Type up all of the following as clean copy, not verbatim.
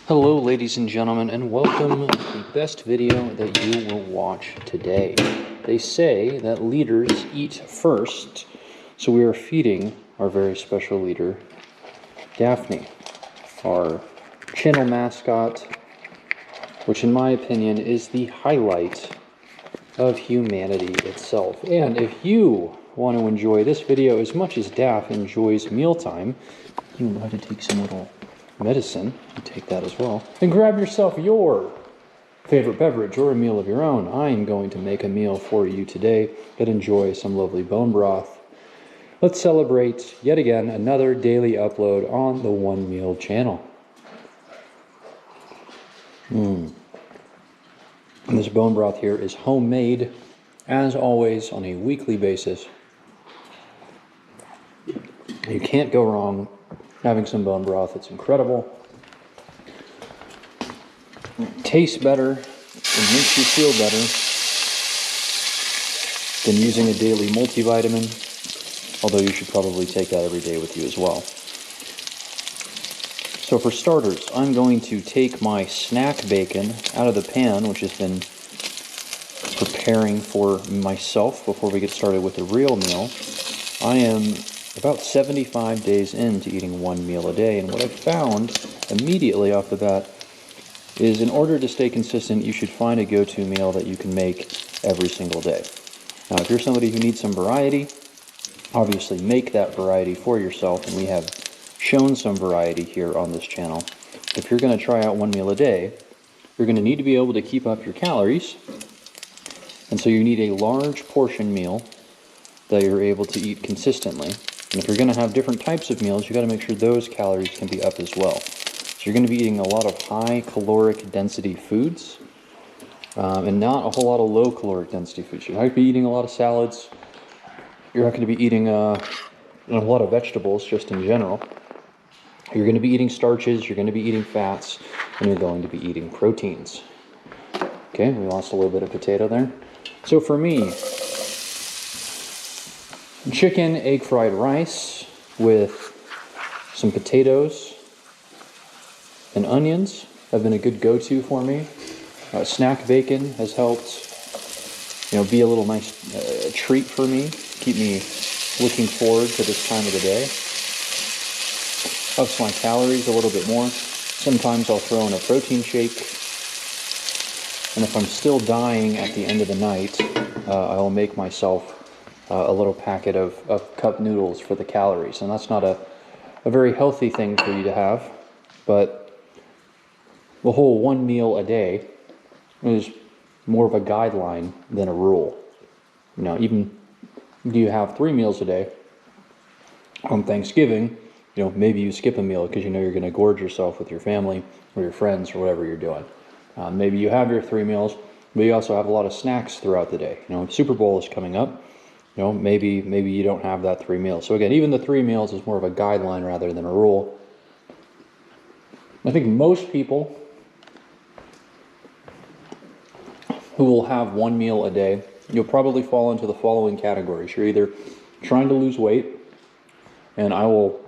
Hello ladies and gentlemen, and welcome to the best video that you will watch today. They say that leaders eat first, so we are feeding our very special leader, Daphne, our channel mascot, which in my opinion is the highlight of humanity itself. And if you want to enjoy this video as much as Daph enjoys mealtime, you will have to take some little medicine and take that as well, and grab yourself your favorite beverage or a meal of your own. I'm going to make a meal for you today and enjoy some lovely bone broth. Let's celebrate yet again another daily upload on the One Meal channel. And this bone broth here is homemade, as always, on a weekly basis. You can't go wrong having some bone broth. It's incredible. It tastes better. It makes you feel better than using a daily multivitamin, although you should probably take that every day with you as well. So for starters, I'm going to take my snack bacon out of the pan, which has been preparing for myself before we get started with the real meal. I am about 75 days into eating one meal a day, and what I've found immediately off the bat is in order to stay consistent, you should find a go-to meal that you can make every single day. Now, if you're somebody who needs some variety, obviously make that variety for yourself, and we have shown some variety here on this channel. If you're going to try out one meal a day, you're going to need to be able to keep up your calories, and so you need a large portion meal that you're able to eat consistently. And if you're going to have different types of meals, you got to make sure those calories can be up as well. So you're going to be eating a lot of high caloric density foods, and not a whole lot of low caloric density foods. You're not going to be eating a lot of salads. You're not going to be eating a lot of vegetables just in general. You're going to be eating starches, you're going to be eating fats, and you're going to be eating proteins. Okay, we lost a little bit of potato there. So for me, chicken, egg fried rice with some potatoes and onions have been a good go-to for me. Snack bacon has helped, be a little nice treat for me, keep me looking forward to this time of the day. Ups my calories a little bit more. Sometimes I'll throw in a protein shake, and if I'm still dying at the end of the night, I'll make myself a little packet of cup noodles for the calories. And that's not a very healthy thing for you to have, but the whole one meal a day is more of a guideline than a rule. Even do you have 3 meals a day on Thanksgiving, maybe you skip a meal because you're going to gorge yourself with your family or your friends or whatever you're doing. Maybe you have your 3 meals, but you also have a lot of snacks throughout the day. Super Bowl is coming up. Maybe you don't have that 3 meals. So again, even the 3 meals is more of a guideline rather than a rule. I think most people who will have 1 meal a day, you'll probably fall into the following categories. You're either trying to lose weight, and I will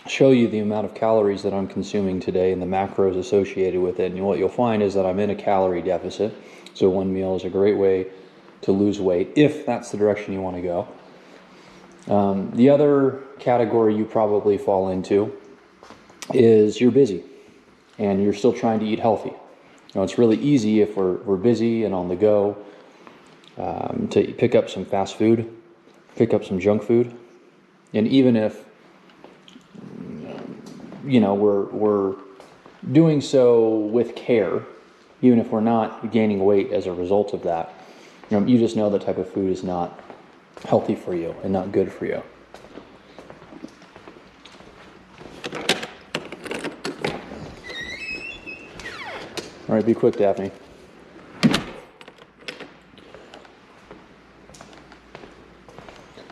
show you the amount of calories that I'm consuming today and the macros associated with it. And what you'll find is that I'm in a calorie deficit. So 1 meal is a great way to lose weight, if that's the direction you want to go. The other category you probably fall into is you're busy and you're still trying to eat healthy. It's really easy if we're busy and on the go to pick up some fast food, pick up some junk food. And even if we're doing so with care, even if we're not gaining weight as a result of that, you just know that type of food is not healthy for you and not good for you. All right, be quick, Daphne.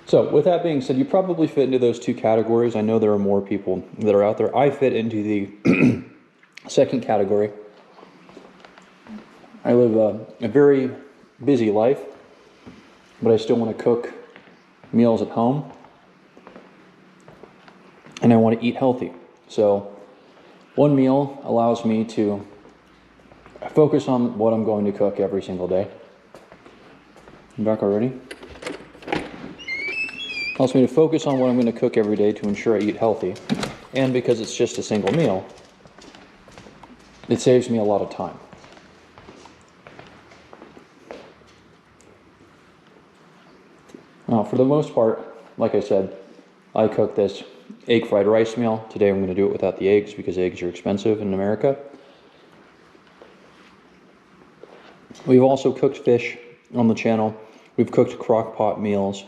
So with that being said, you probably fit into those 2 categories. I know there are more people that are out there. I fit into the second category. I live a very busy life, but I still want to cook meals at home, and I want to eat healthy. So One meal allows me to focus on what I'm going to cook every single day. You back already? Allows me to focus on what I'm going to cook every day to ensure I eat healthy. And because it's just a single meal, it saves me a lot of time. Now, for the most part, like I said, I cook this egg fried rice meal. Today I'm going to do it without the eggs because eggs are expensive in America. We've also cooked fish on the channel. We've cooked crock pot meals.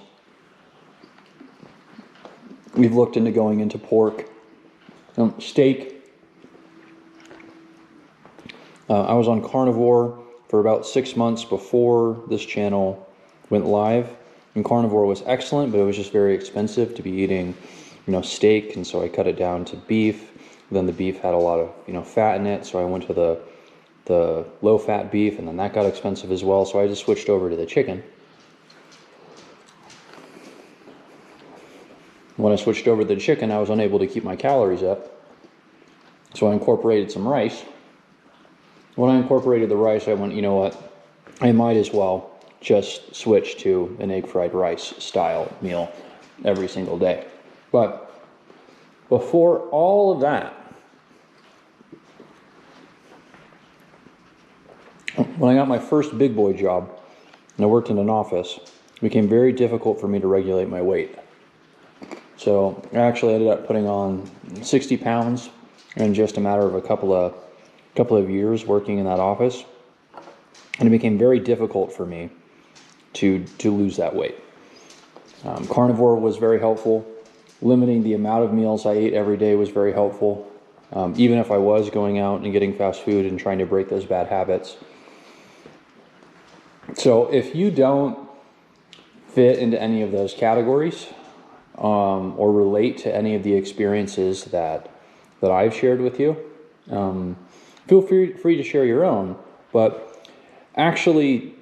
We've looked into going into pork, steak. I was on carnivore for about 6 months before this channel went live. And carnivore was excellent, but it was just very expensive to be eating, steak. And so I cut it down to beef. Then the beef had a lot of, fat in it. So I went to the low-fat beef, and then that got expensive as well. So I just switched over to the chicken. When I switched over to the chicken, I was unable to keep my calories up. So I incorporated some rice. When I incorporated the rice, I went, you know what? I might as well just switch to an egg fried rice style meal every single day. But before all of that, when I got my first big boy job and I worked in an office, it became very difficult for me to regulate my weight. So I actually ended up putting on 60 pounds in just a matter of a couple of years working in that office. And it became very difficult for me to lose that weight. Carnivore was very helpful. Limiting the amount of meals I ate every day was very helpful. Even if I was going out and getting fast food and trying to break those bad habits. So if you don't fit into any of those categories, or relate to any of the experiences that I've shared with you, feel free to share your own, but actually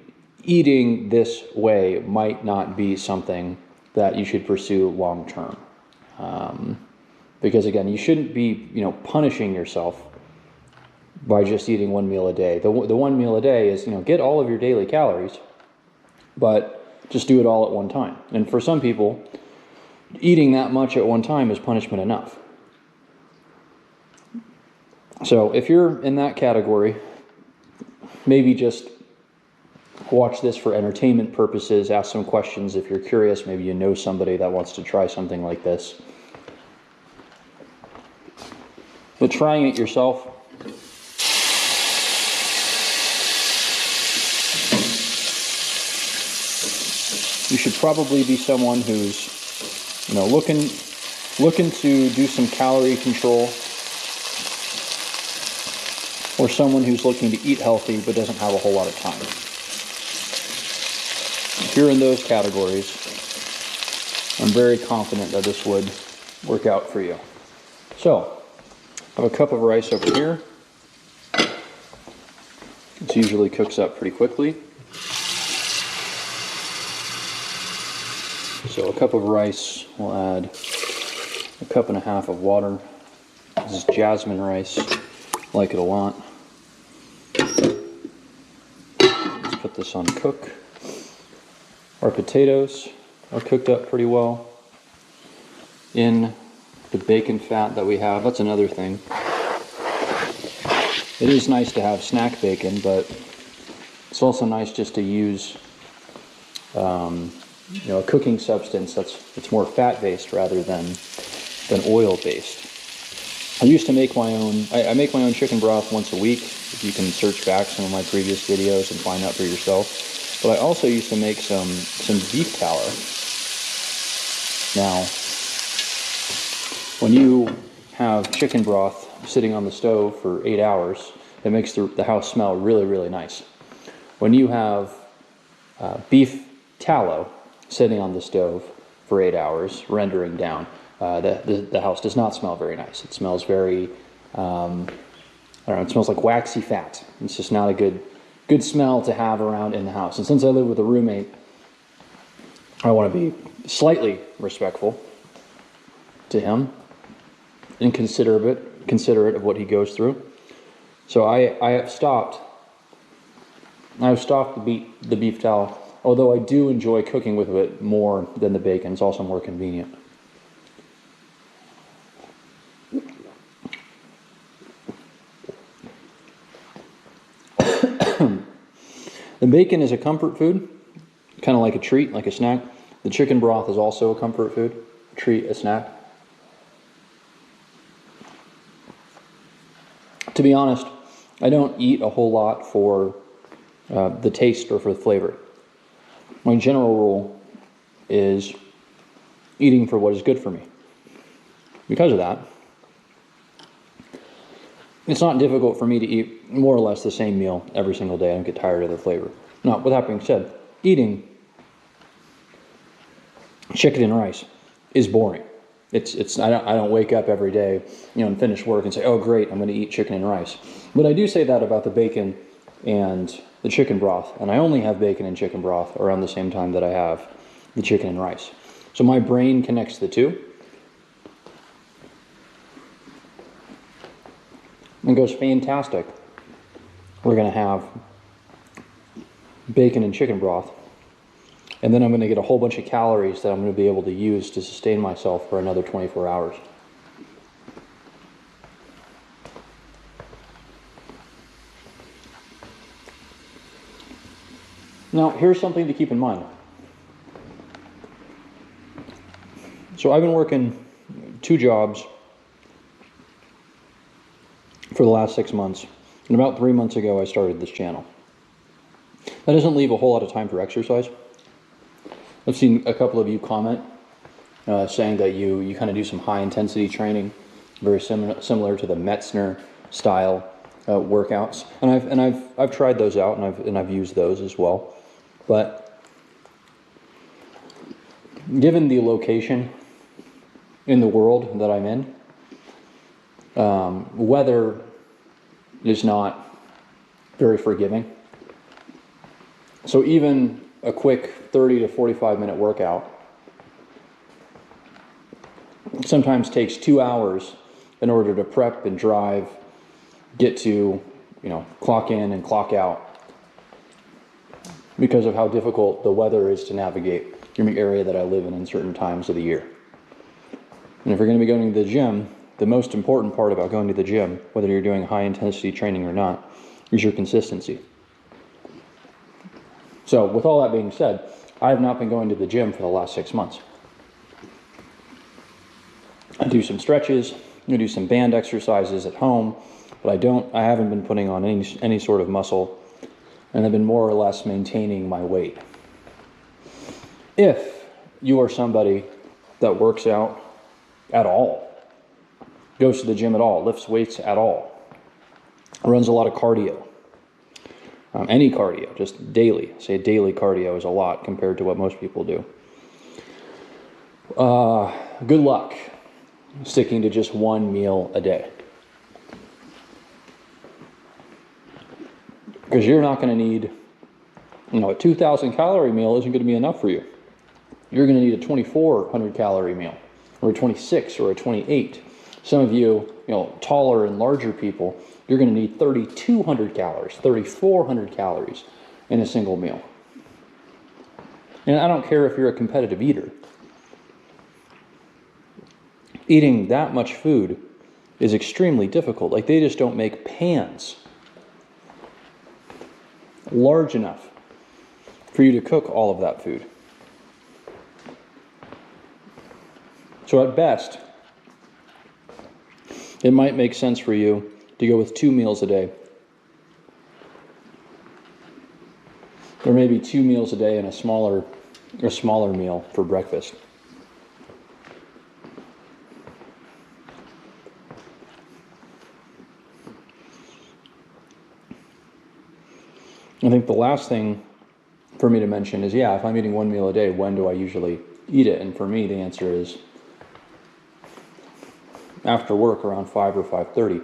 eating this way might not be something that you should pursue long term. Because again, you shouldn't be, punishing yourself by just eating one meal a day. The one meal a day is, get all of your daily calories, but just do it all at one time. And for some people, eating that much at one time is punishment enough. So if you're in that category, maybe just watch this for entertainment purposes, ask some questions if you're curious, maybe you know somebody that wants to try something like this. But trying it yourself, you should probably be someone who's looking to do some calorie control, or someone who's looking to eat healthy but doesn't have a whole lot of time. If you're in those categories, I'm very confident that this would work out for you. So, I have a cup of rice over here. This usually cooks up pretty quickly. So a cup of rice, we'll add a cup and a half of water. This is jasmine rice, like it a lot. Let's put this on cook. Our potatoes are cooked up pretty well in the bacon fat that we have. That's another thing. It is nice to have snack bacon, but it's also nice just to use a cooking substance that's more fat-based rather than oil-based. I used to make my own. I make my own chicken broth once a week. You can search back some of my previous videos and find out for yourself. But I also used to make some beef tallow. Now, when you have chicken broth sitting on the stove for 8 hours, it makes the house smell really, really nice. When you have beef tallow sitting on the stove for 8 hours, rendering down, the house does not smell very nice. It smells very, it smells like waxy fat. It's just not a good smell to have around in the house. And since I live with a roommate, I want to be slightly respectful to him and considerate considerate of what he goes through. So I have stopped. I've stopped the beef tallow, although I do enjoy cooking with it more than the bacon. It's also more convenient. The bacon is a comfort food, kind of like a treat, like a snack. The chicken broth is also a comfort food, a treat, a snack. To be honest, I don't eat a whole lot for the taste or for the flavor. My general rule is eating for what is good for me. Because of that, it's not difficult for me to eat more or less the same meal every single day. I don't get tired of the flavor. Now, with that being said, eating chicken and rice is boring. I don't wake up every day, and finish work and say, oh great, I'm going to eat chicken and rice. But I do say that about the bacon and the chicken broth, and I only have bacon and chicken broth around the same time that I have the chicken and rice. So my brain connects the two and goes, fantastic. We're going to have bacon and chicken broth, and then I'm going to get a whole bunch of calories that I'm going to be able to use to sustain myself for another 24 hours. Now, here's something to keep in mind. So I've been working 2 jobs for the last 6 months, and about 3 months ago I started this channel. That doesn't leave a whole lot of time for exercise. I've seen a couple of you comment saying that you kind of do some high intensity training, very similar to the Metzner style workouts, and I've tried those out, and I've used those as well. But given the location in the world that I'm in, weather is not very forgiving. So even a quick 30 to 45 minute workout sometimes takes 2 hours in order to prep and drive, get to, clock in and clock out, because of how difficult the weather is to navigate in the area that I live in certain times of the year. And if you're going to be going to the gym, the most important part about going to the gym, whether you're doing high intensity training or not, is your consistency. So with all that being said, I have not been going to the gym for the last 6 months. I do some stretches, I do some band exercises at home, but I haven't been putting on any sort of muscle, and I've been more or less maintaining my weight. If you are somebody that works out at all, goes to the gym at all, lifts weights at all, runs a lot of cardio, any cardio, just daily. Say daily cardio is a lot compared to what most people do. Good luck sticking to just one meal a day. Because you're not going to need, a 2,000 calorie meal isn't going to be enough for you. You're going to need a 2,400 calorie meal, or a 26 or a 28. Some of you, taller and larger people, you're going to need 3,200 calories, 3,400 calories in a single meal. And I don't care if you're a competitive eater. Eating that much food is extremely difficult. Like, they just don't make pans large enough for you to cook all of that food. So at best, it might make sense for you to go with 2 meals a day. Or maybe 2 meals a day and a smaller meal for breakfast. I think the last thing for me to mention is, if I'm eating 1 meal a day, when do I usually eat it? And for me, the answer is after work around 5 or 5:30.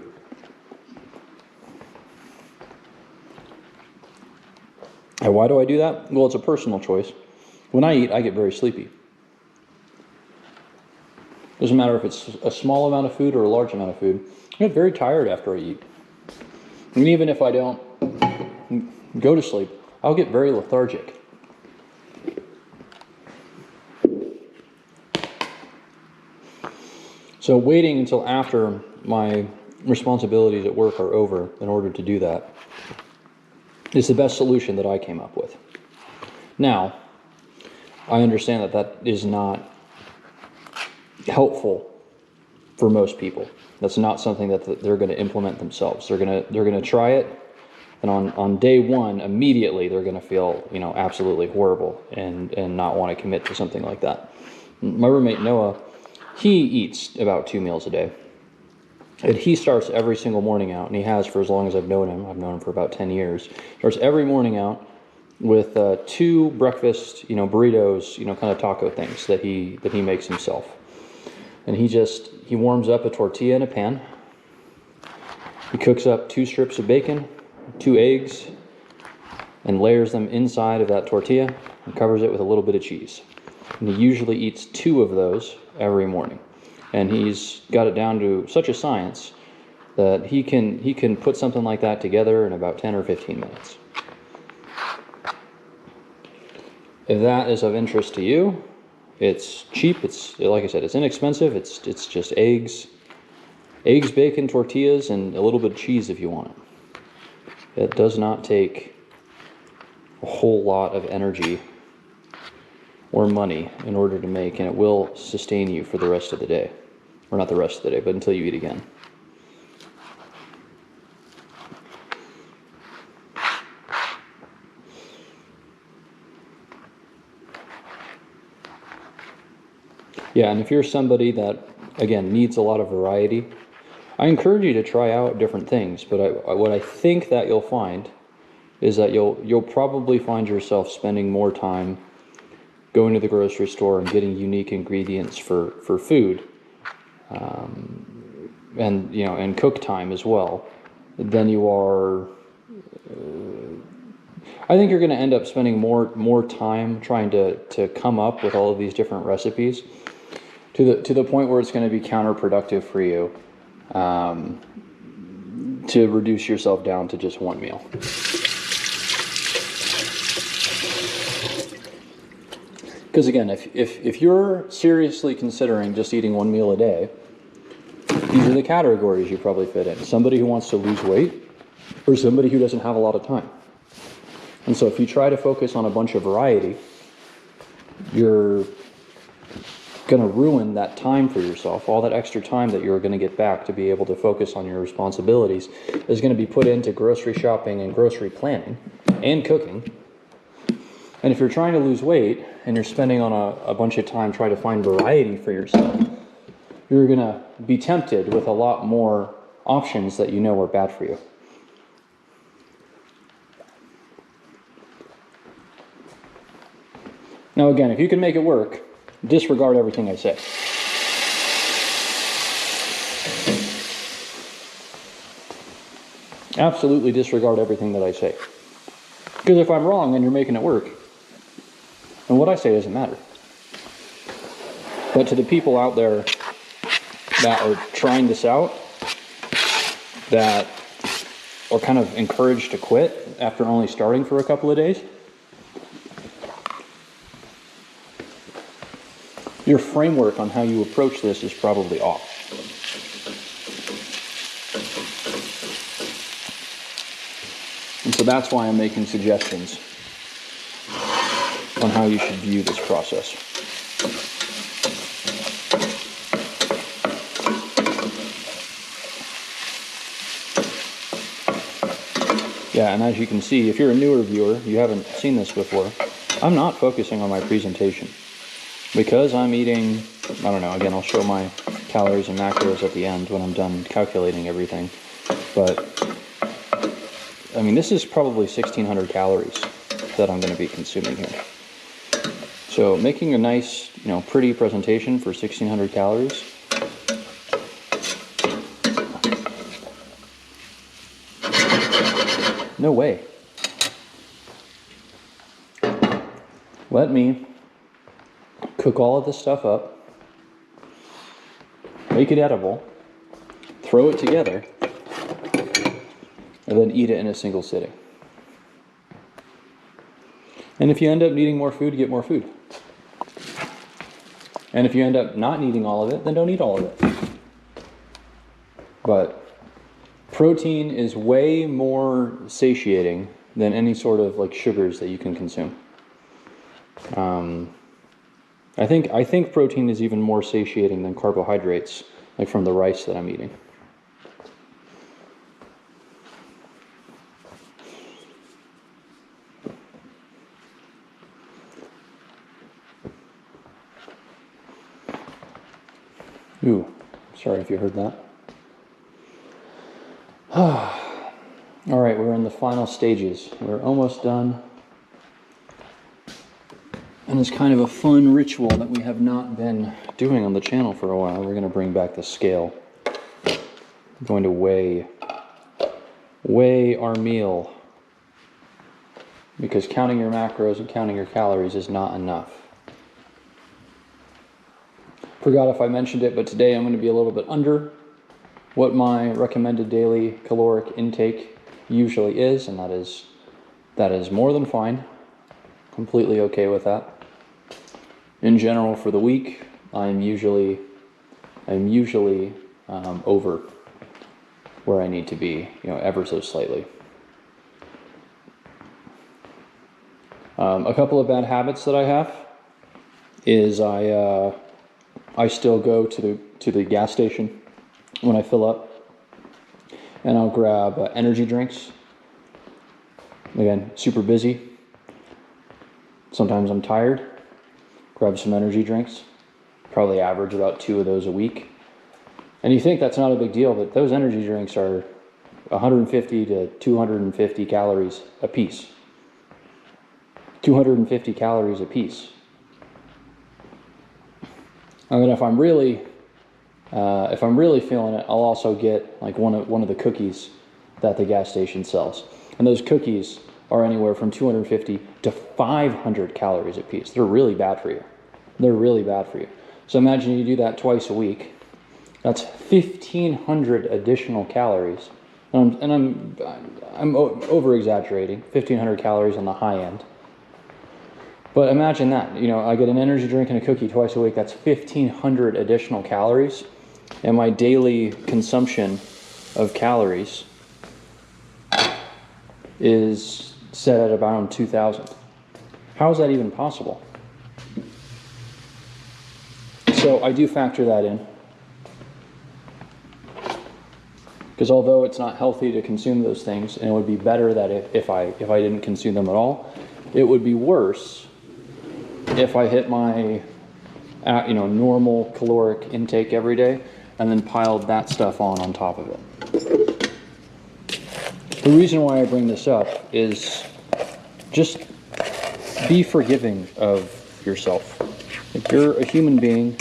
And why do I do that? Well, it's a personal choice. When I eat, I get very sleepy. Doesn't matter if it's a small amount of food or a large amount of food. I get very tired after I eat. And even if I don't go to sleep, I'll get very lethargic. So waiting until after my responsibilities at work are over in order to do that is the best solution that I came up with. Now, I understand that that is not helpful for most people. That's not something that they're going to implement themselves. They're going to try it, and on day one, immediately they're going to feel, absolutely horrible and not want to commit to something like that. My roommate Noah, he eats about 2 meals a day. And he starts every single morning out, and he has for as long as I've known him. I've known him for about 10 years. Starts every morning out with 2 breakfast, burritos, kind of taco things that he makes himself. And he warms up a tortilla in a pan. He cooks up 2 strips of bacon, 2 eggs, and layers them inside of that tortilla and covers it with a little bit of cheese. And he usually eats 2 of those every morning. And he's got it down to such a science that he can put something like that together in about 10 or 15 minutes. If that is of interest to you, it's cheap, it's, like I said, it's inexpensive, it's just eggs, bacon, tortillas, and a little bit of cheese if you want it. It does not take a whole lot of energy or money in order to make, and it will sustain you for the rest of the day. Or not the rest of the day, but until you eat again. Yeah, and if you're somebody that, again, needs a lot of variety, I encourage you to try out different things, but what I think that you'll find is that you'll probably find yourself spending more time going to the grocery store and getting unique ingredients for food, and cook time as well, than you are. I think you're going to end up spending more time trying to come up with all of these different recipes to the point where it's going to be counterproductive for you to reduce yourself down to just one meal. Because again, if you're seriously considering just eating 1 meal a day, these are the categories you probably fit in. Somebody who wants to lose weight, or somebody who doesn't have a lot of time. And so if you try to focus on a bunch of variety, you're going to ruin that time for yourself. All that extra time that you're going to get back to be able to focus on your responsibilities is going to be put into grocery shopping and grocery planning and cooking. And if you're trying to lose weight and you're spending on a bunch of time trying to find variety for yourself, you're going to be tempted with a lot more options that you know are bad for you. Now again, if you can make it work, disregard everything I say. Absolutely disregard everything that I say. Because if I'm wrong and you're making it work, then what I say doesn't matter. But to the people out there that are trying this out, that are kind of encouraged to quit after only starting for a couple of days, your framework on how you approach this is probably off. And so that's why I'm making suggestions on how you should view this process. Yeah, and as you can see, if you're a newer viewer, you haven't seen this before, I'm not focusing on my presentation. Because I'm eating, I don't know, again, I'll show my calories and macros at the end when I'm done calculating everything. But, I mean, this is probably 1,600 calories that I'm going to be consuming here. So making a nice, pretty presentation for 1,600 calories, no way. Let me cook all of this stuff up, make it edible, throw it together, and then eat it in a single sitting. And if you end up needing more food, get more food. And if you end up not needing all of it, then don't eat all of it. But protein is way more satiating than any sort of like sugars that you can consume. I think protein is even more satiating than carbohydrates, like from the rice that I'm eating. Ooh, sorry if you heard that. All right, we're in the final stages. We're almost done. And it's kind of a fun ritual that we have not been doing on the channel for a while. We're going to bring back the scale. I'm going to weigh our meal. Because counting your macros and counting your calories is not enough. Forgot if I mentioned it, but today I'm going to be a little bit under what my recommended daily caloric intake usually is, and that is more than fine. Completely okay with that. In general, for the week, I'm usually over where I need to be, ever so slightly. A couple of bad habits that I have is I still go to the gas station when I fill up, and I'll grab energy drinks. Again, super busy. Sometimes I'm tired. Grab some energy drinks. Probably average about 2 of those a week. And you think that's not a big deal, but those energy drinks are 150 to 250 calories a piece. 250 calories a piece. I mean, if I'm really feeling it, I'll also get like one of the cookies that the gas station sells, and those cookies are anywhere from 250 to 500 calories a piece. They're really bad for you. They're really bad for you. So imagine you do that twice a week. That's 1,500 additional calories, and I'm over exaggerating. 1,500 calories on the high end. But imagine that, I get an energy drink and a cookie twice a week. That's 1,500 additional calories. And my daily consumption of calories is set at around 2,000. How is that even possible? So I do factor that in. Because although it's not healthy to consume those things, and it would be better that if I didn't consume them at all, it would be worse if I hit my normal caloric intake every day and then piled that stuff on top of it. The reason why I bring this up is just be forgiving of yourself. If you're a human being,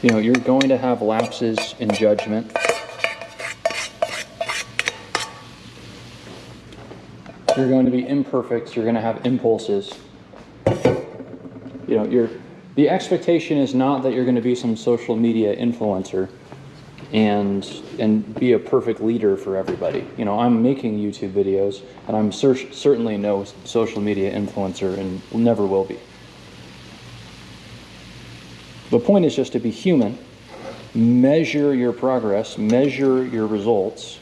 you're going to have lapses in judgment. You're going to be imperfect. You're going to have impulses. The expectation is not that you're going to be some social media influencer and be a perfect leader for everybody. I'm making YouTube videos, and I'm certainly no social media influencer and never will be. The point is just to be human, measure your progress, measure your results,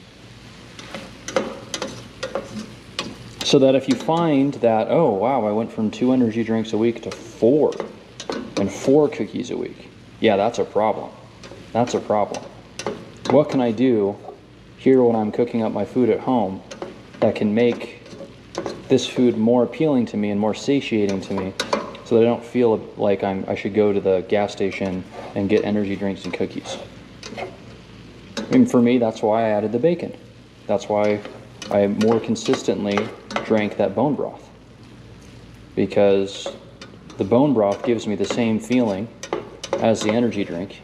so that if you find that, oh wow, I went from 2 energy drinks a week to 4, and 4 cookies a week, yeah, that's a problem. That's a problem. What can I do here when I'm cooking up my food at home that can make this food more appealing to me and more satiating to me, so that I don't feel like I should go to the gas station and get energy drinks and cookies? And for me, that's why I added the bacon. That's why I more consistently drank that bone broth. Because the bone broth gives me the same feeling as the energy drink,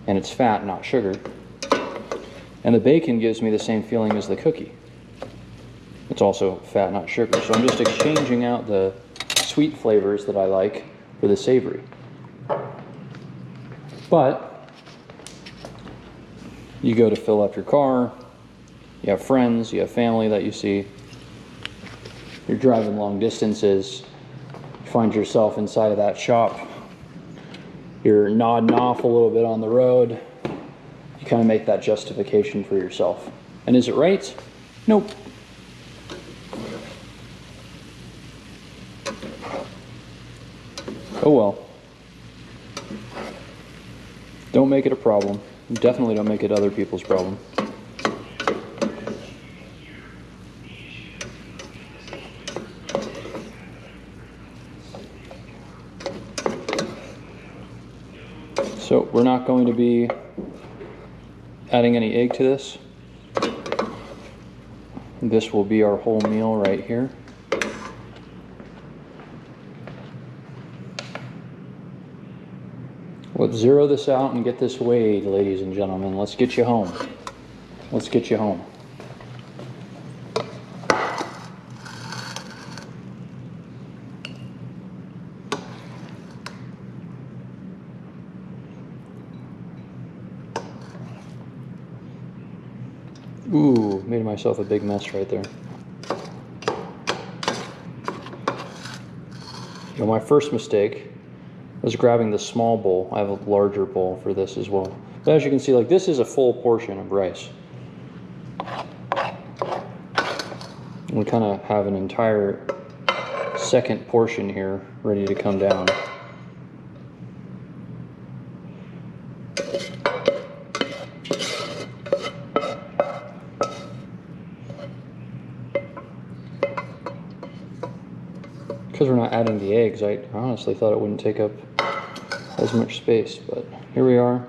and it's fat, not sugar. And the bacon gives me the same feeling as the cookie. It's also fat, not sugar. So I'm just exchanging out the sweet flavors that I like for the savory. But you go to fill up your car, you have friends, you have family that you see, you're driving long distances, you find yourself inside of that shop, you're nodding off a little bit on the road, you kind of make that justification for yourself. And is it right? Nope. Oh well. Don't make it a problem. Definitely don't make it other people's problem. So we're not going to be adding any egg to this. This will be our whole meal right here. Let's zero this out and get this weighed, ladies and gentlemen. Let's get you home. Let's get you home. Ooh, made myself a big mess right there. You know, my first mistake was grabbing the small bowl. I have a larger bowl for this as well. But as you can see, like, this is a full portion of rice. We kind of have an entire second portion here ready to come down. Because we're not adding the eggs, I honestly thought it wouldn't take up as much space, but here we are.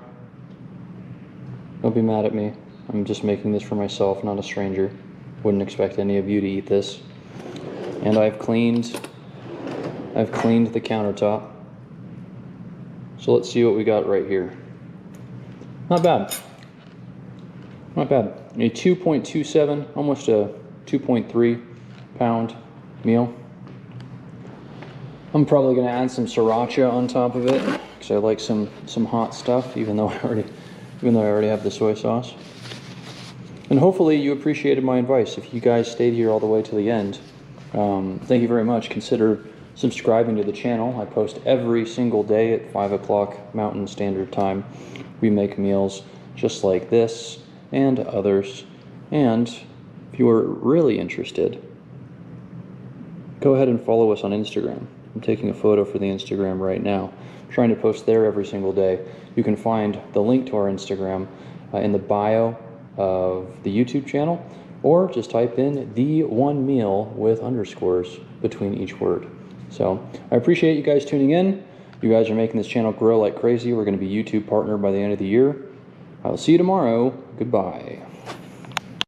Don't be mad at me. I'm just making this for myself, not a stranger. Wouldn't expect any of you to eat this. And I've cleaned the countertop. So let's see what we got right here. Not bad. Not bad. A 2.27, almost a 2.3 pound meal. I'm probably going to add some sriracha on top of it because I like some hot stuff, even though I already have the soy sauce. And hopefully you appreciated my advice. If you guys stayed here all the way to the end, thank you very much. Consider subscribing to the channel. I post every single day at 5 o'clock Mountain Standard Time. We make meals just like this and others. And if you are really interested, go ahead and follow us on Instagram. I'm taking a photo for the Instagram right now. I'm trying to post there every single day. You can find the link to our Instagram in the bio of the YouTube channel, or just type in the one meal with underscores between each word. So I appreciate you guys tuning in. You guys are making this channel grow like crazy. We're going to be YouTube partner by the end of the year. I will see you tomorrow. Goodbye.